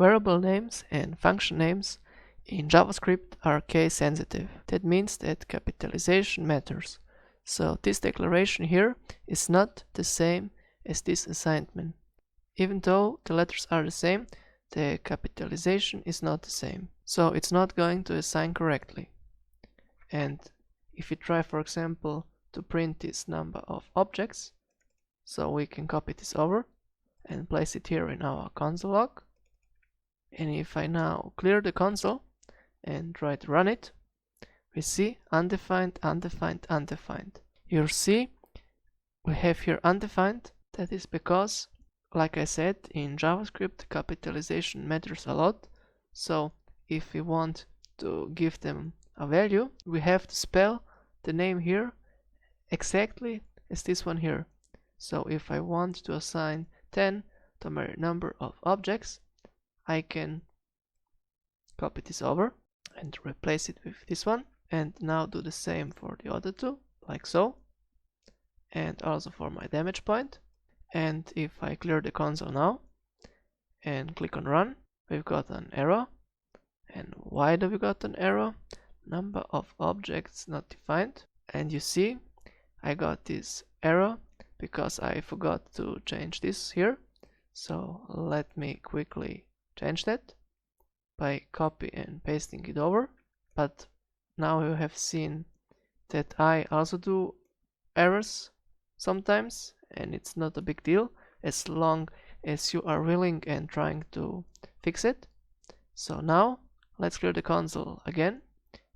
Variable names and function names in JavaScript are case sensitive. That means that capitalization matters. So this declaration here is not the same as this assignment. Even though the letters are the same, the capitalization is not the same. So it's not going to assign correctly. And if we try, for example, to print this number of objects, so we can copy this over and place it here in our console log. And if I now clear the console and try to run it, we see undefined, undefined, undefined. You'll see we have here undefined. That is because, like I said, in JavaScript capitalization matters a lot. So if we want to give them a value, we have to spell the name here exactly as this one here. So if I want to assign 10 to my number of objects, I can copy this over and replace it with this one, and now do the same for the other two, like so, and also for my damage point. And if I clear the console now and click on run, we've got an error. And why do we got an error? Number of objects not defined. And you see I got this error because I forgot to change this here. So let me quickly change that by copy and pasting it over. But now you have seen that I also do errors sometimes, and it's not a big deal as long as you are willing and trying to fix it. So now let's clear the console again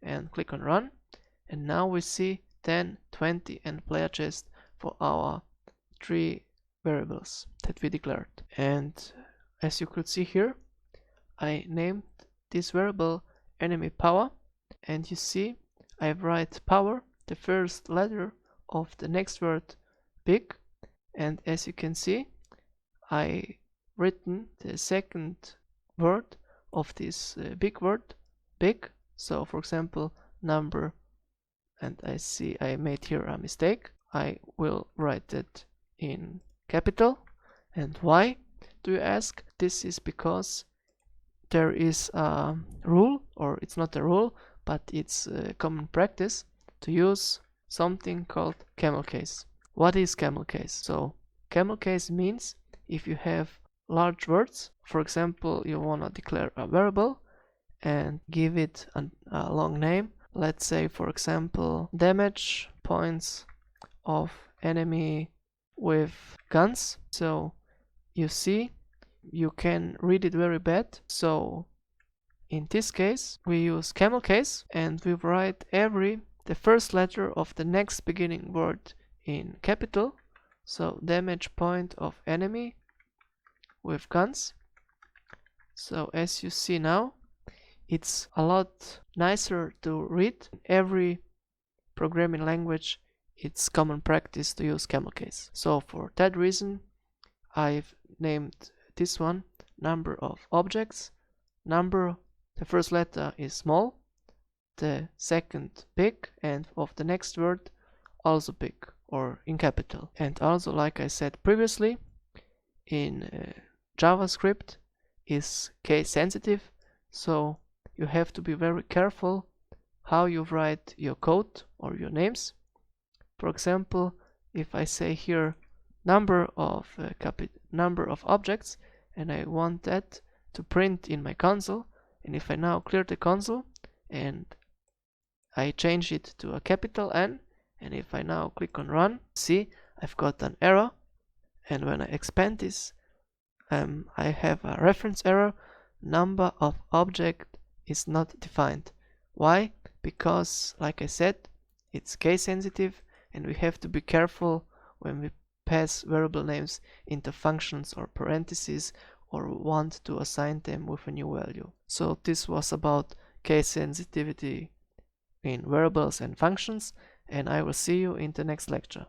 and click on run, and now we see 10, 20 and player chest for our 3 variables that we declared. And as you could see here, I named this variable enemy power, and you see I write power, the first letter of the next word, big, and as you can see I written the second word of this big word, big. So for example number, and I see I made here a mistake, I will write it in capital. And why, do you ask? This is because there is a rule, or it's not a rule, but it's a common practice to use something called camel case. What is camel case? So camel case means if you have large words, for example you want to declare a variable and give it a long name, let's say for example damage points of enemy with guns. So you see you can read it very bad. So in this case we use camel case and we write the first letter of the next beginning word in capital. So damage point of enemy with guns. So as you see now, it's a lot nicer to read. Every programming language, it's common practice to use camel case. So for that reason I've named this one number of objects. Number, the first letter is small, the second big, and of the next word also big or in capital. And also, like I said previously, in JavaScript is case sensitive, so you have to be very careful how you write your code or your names. For example, if I say here number of objects and I want that to print in my console, and if I now clear the console and I change it to a capital N, and if I now click on run, see I've got an error, and when I expand this I have a reference error, number of object is not defined. Why? Because like I said, it's case sensitive and we have to be careful when we pass variable names into functions or parentheses or want to assign them with a new value. So this was about case sensitivity in variables and functions, and I will see you in the next lecture.